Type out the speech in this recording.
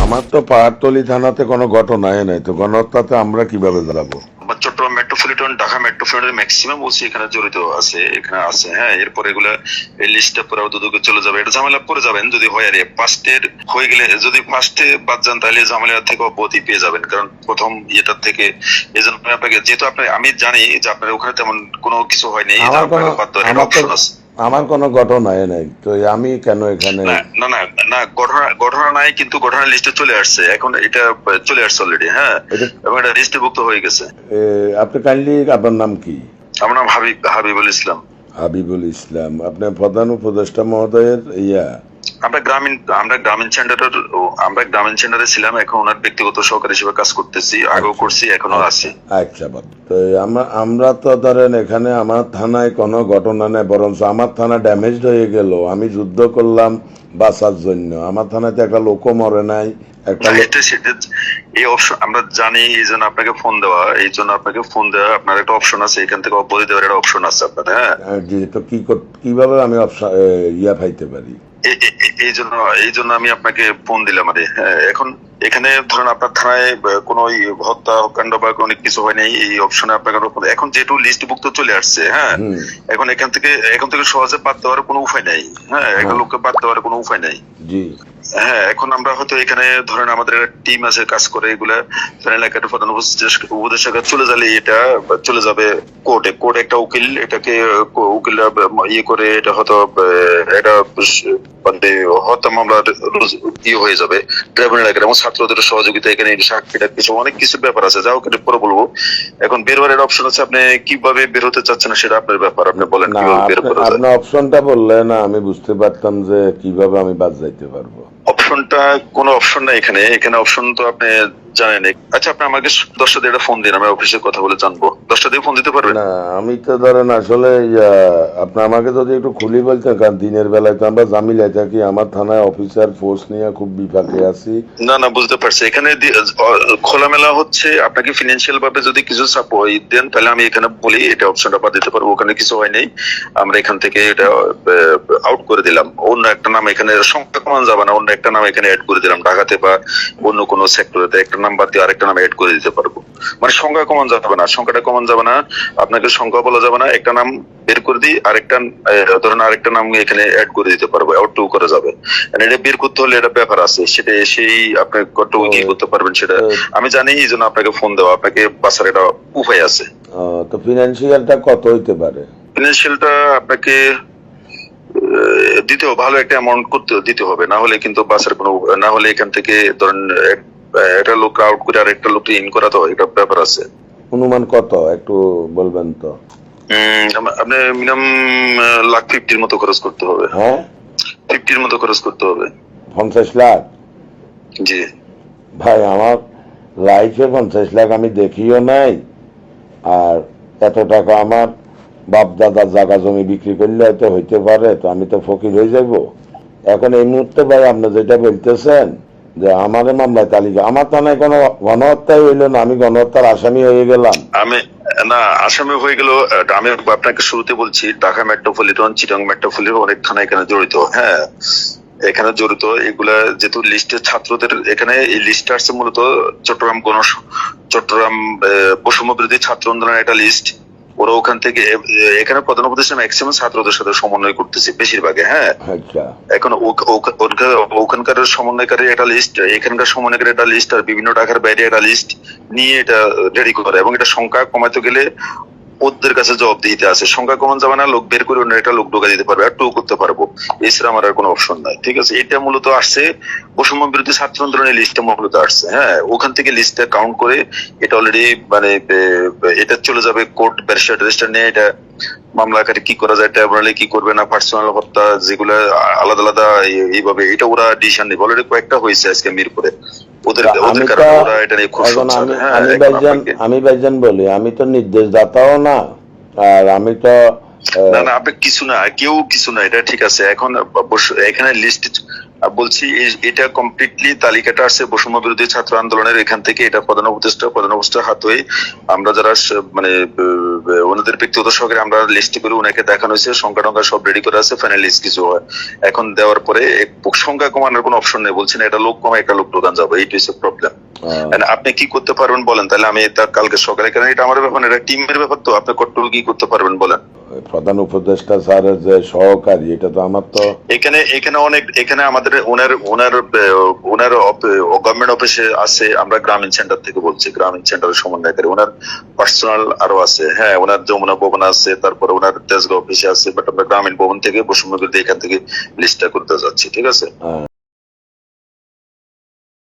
আমার তো পাহাড়তলি থানাতে কোনো ঘটনাই নাই, তো গণহত্যাতে আমরা কিভাবে জানাবো? চট্টগ্রাম মেট্রোপলিটন, ঢাকা মেট্রোপলিটনের ম্যাক্সিমাম ওসি এখানে জড়িত আছে, এখানে আছে। হ্যাঁ, এরপর এগুলা এই লিস্টটা পরে দুদকে চলে যাবে, এটা ঝামেলা পড়ে যাবেন যদি হয়। আর ফার্স্টের হয়ে গেলে, যদি ফার্স্টে বাদ যান তাহলে ঝামেলা থেকে অব্যাহতি পেয়ে যাবেন, কারণ প্রথম ইয়েটার থেকে। এই জন্য আপনাকে, যেহেতু আমি জানি যে আপনার ওখানে তেমন কোনো কিছু হয়নি, আমার কোনো ঘটনাই নাই, তো আমি কেন এখানে? না না না, ঘটনা নাই, কিন্তু ঘটনা লিস্টে চলে আসছে এখন, এটা চলে আসছে অলরেডি। হ্যাঁ, এবং এটা লিস্টভুক্ত হয়ে গেছে। আপনি কাইন্ডলি, আপনার নাম কি? আমার নাম হাবিবুল ইসলাম। হাবিবুল ইসলাম, আপনার প্রধান উপদেষ্টা মহোদয়ের আমরা গ্রামীণ সেন্টারে ছিলাম, এখন ওনার ব্যক্তিগত সহকারী হিসেবে কাজ করতেছি, আগেও করছি, এখনো আছি। আচ্ছা, তো আমরা তো ধরেন এখানে আমার থানায় কোনো ঘটনা নেই, বরঞ্চ আমার থানা ড্যামেজড হয়ে গেল। আমি যুদ্ধ করলাম বাঁচার জন্য, আমার থানাতে একটা লোকও মরে নাই। এই অপশন আমরা জানি, এই জন্য আপনাকে ফোন দেওয়া, আপনার একটা অপশন আছে, এখান থেকে অব্যাহতি দেওয়ার একটা অপশন আছে আপনার। হ্যাঁ, তো কিভাবে আমি ইয়া পাইতে পারি? এই জন্য আমি আপনাকে ফোন দিলাম। এখন এখানে ধরেন আপনার থানায় কোনো হত্যাকাণ্ড বা কোনো কিছু হয়নি, এই অপশনে আপনাকে এখন যেহেতু লিস্টভুক্ত চলে আসছে। হ্যাঁ, এখন এখান থেকে সহজে বাদ দেওয়ার কোনো উপায় নাই। হ্যাঁ, একটা লোককে বাদ দেওয়ার কোনো উপায় নাই। জি। হ্যাঁ, এখন আমরা হয়তো এখানে ধরেন আমাদের একটা টিম আছে, কাজ করে এগুলা এলাকার প্রধান উপদেষ্টাকে চলে যাবে, এটা চলে যাবে কোর্টে। কোর্ট একটা উকিল এটাকে উকিলরা ইয়ে করে, এটা হয়তো এটা মানে হত্যা মামলার হয়ে যাবে গ্রামীণ এলাকার, এবং ছাত্রদের সহযোগিতা, এখানে সাক্ষীটা কিছু অনেক কিছু ব্যাপার আছে, যাও কিন্তু পরে বলবো। এখন বের হওয়ার অপশন আছে, আপনি কিভাবে বের হতে চাচ্ছেন সেটা আপনার ব্যাপার, আপনি বলেন কিভাবে বের করা যায়। আপনি অপশনটা বললে না, আমি বুঝতে পারতাম যে কিভাবে আমি বাদ যাইতে পারবো। অপশনটা কোনো অপশন নাই এখানে অপশন তো আপনি জানেন। আচ্ছা, আপনি আমাকে 10টা দিয়ে ফোন দিন, আমি অফিসে কথা বলে জানবো। 10টা দিয়ে ফোন দিতে পারবেন? না, আমি তো ধরেন আসলে আপনি আমাকে যদি একটু খুলি বলতেন, কারণ দিনের বেলায় তো আমরা জামিলায় থাকি, আমার থানায় অফিসার ফোর্স নিয়ে খুব বিপাকে আছি। না, বুঝতে পারছি। এখানে খোলামেলা হচ্ছে, আপনাকে ফিনান্সিয়াল ভাবে যদি কিছু সাপোর্ট দেন তাহলে আমি এখানে বলি এটা অপশনটা বাদ দিতে পারবো। ওখানে কিছু হয় নাই, আমরা এখান থেকে এটা আউট করে দিলাম। অন্য একটা নাম, এখানে সংখ্যা কমান যাবে না, অন্য একটা নাম এখানে অ্যাড করে দিলাম। ঢাকাতে বা অন্য কোনো সেক্টরেতে একটা নাম বাদ দিয়ে আরেকটা নাম অ্যাড করে দিতে পারবো। মানে সংখ্যা কমান যাবে না, সংখ্যাটা কমান যাবে না, আপনাকে সংখ্যা বলা যাবে না, একটা নাম বের করে দিই, আরেকটা ধরেন আরেকটা নাম এখানে অ্যাড করে দিতে পারবো, আউট টু করা যাবে। এটা বের করতে হলে এটা ব্যাপার আছে, সেটা সেই আপনি কত কি করতে পারবেন সেটা আমি জানি, এই জন্য আপনাকে ফোন দেওয়া, আপনাকে বাঁচার একটা উপায় আছে। তো ফিনান্সিয়ালটা কত হইতে পারে? ফিনান্সিয়ালটা আপনাকে দিতেও ভালো একটা অ্যামাউন্ট দিতে হবে, না হলে কিন্তু বাঁচার কোনো, না হলে এখান থেকে ধরেন একটা লোক আউট করে আর একটা লোক ইন করা, তো এটা ব্যাপার আছে। অনুমান কত একটু বলবেন তো? আপনি মিনিমাম লাখ 50 মতো খরচ করতে হবে। হ্যাঁ, 50 মতো খরচ করতে হবে। 50 লাখ? জি ভাই, আমার লাইফে 50 লাখ আমি দেখিও নাই, আর এত টাকা আমার বাপ দাদার জায়গা জমি বিক্রি করলে হয়তো হইতে পারে, তো আমি তো ফকির হয়ে যাব এখন এই মুহূর্তে। ভাই, আপনি যেটা বলতেছেন যে আমার মামলায় তালিকা, আমার থানায় কোনো গণহত্যাই হইলো না, আমি গণহত্যার আসামি হয়ে গেলাম। আসামি হয়ে গেল। আমি আপনাকে শুরুতে বলছি, ঢাকা মেট্রোপলিটন, চিটাগং মেট্রোপলিটন অনেক থানা এখানে জড়িত। হ্যাঁ, এখানে জড়িত এগুলা, যেহেতু লিস্টে ছাত্রদের, এখানে এই লিস্ট আসছে মূলত চট্টগ্রাম বৈষম্য বিরোধী ছাত্র আন্দোলনের একটা লিস্ট। ওরা ওখান থেকে, এখানে প্রধান উপদেষ্টা ম্যাক্সিমাম ছাত্রদের সাথে সমন্বয় করতেছে বেশিরভাগে। হ্যাঁ, এখন ওখানকার সমন্বয়কারী একটা লিস্ট, এখানকার সমন্বয়কারী একটা লিস্ট, আর বিভিন্ন ঢাকার বাইরে একটা লিস্ট নিয়ে এটা রেডি করে, এবং এটা সংখ্যা কমাতে গেলে ওদের কাছে জবাবদিহিতে আছে। সংখ্যা কমান যাবে না, লোক বের করে অন্য একটা লোক ঢোকা দিতে পারবে, আর টু করতে পারবো, এছাড়া আমার আর কোনো অপশন নাই। ঠিক আছে, এটা মূলত আসছে বৈষম্য বিরোধী ছাত্র আন্দোলনের লিস্টে মূলত আসছে। হ্যাঁ, ওখান থেকে লিস্টটা কাউন্ট করে এটা অলরেডি মানে এটা চলে যাবে কোর্ট, ব্যারিস্টার নিয়ে এটা মামলাকারী কি করা যায়, ট্রাইব্যুনালে কি করবে না, পার্সোনাল হত্যা যেগুলো আলাদা আলাদা এইভাবে, এটা ওরা ডিসিশন নেবে। অলরেডি কয়েকটা হয়েছে আজকে মিরপুরে, আমি ভাইজান বলি, আমি তো নির্দেশদাতাও না, আর আমি তো না আপনি কিছু না, কেউ কিছু না, এটা ঠিক আছে। এখন এখানে বলছি এটা কমপ্লিটলি তালিকাটা আছে বৈষম্য বিরোধী ছাত্র আন্দোলনের এখান থেকে, এটা প্রধান উপদেষ্টার হাত হয়ে আমরা যারা মানে ওনাদের ব্যক্তিগত সহকারে আমরা লিস্ট করে ওনাকে দেখানো হয়েছে, সংখ্যা টংখ্যা সব রেডি করে আছে, ফাইনাল লিস্ট কিছু হয় এখন দেওয়ার পরে সংখ্যা কমানোর কোনো অপশন নেই, বলছেন এটা লোক কমে একটা লোক ঢোকান যাবে, এইটা হচ্ছে প্রবলেম। আপনি কি করতে পারবেন বলেন, তাহলে আমি কালকে সকালে, কারণ এটা আমার ব্যাপার, এটা টিমের ব্যাপার, তো আপনি কট্টল কি করতে পারবেন বলেন? প্রধান উপদেষ্টা স্যারের যে সহকারী, এটা তো আমার তো এখানে আমাদের ওনার গভর্নমেন্ট অফিসে আছে, আমরা গ্রামীণ সেন্টার থেকে বলছি, গ্রামীণ সেন্টারের সমন্বয়কারী, ওনার পার্সোনাল আরো আছে, হ্যাঁ ওনার যমুনা ভবন আছে, তারপরে ওনার তেজগাঁও অফিসে আছে, বাট আমরা গ্রামীণ ভবন থেকে বৈষম্য বিরোধী এখান থেকে লিস্টটা করতে যাচ্ছি, ঠিক আছে।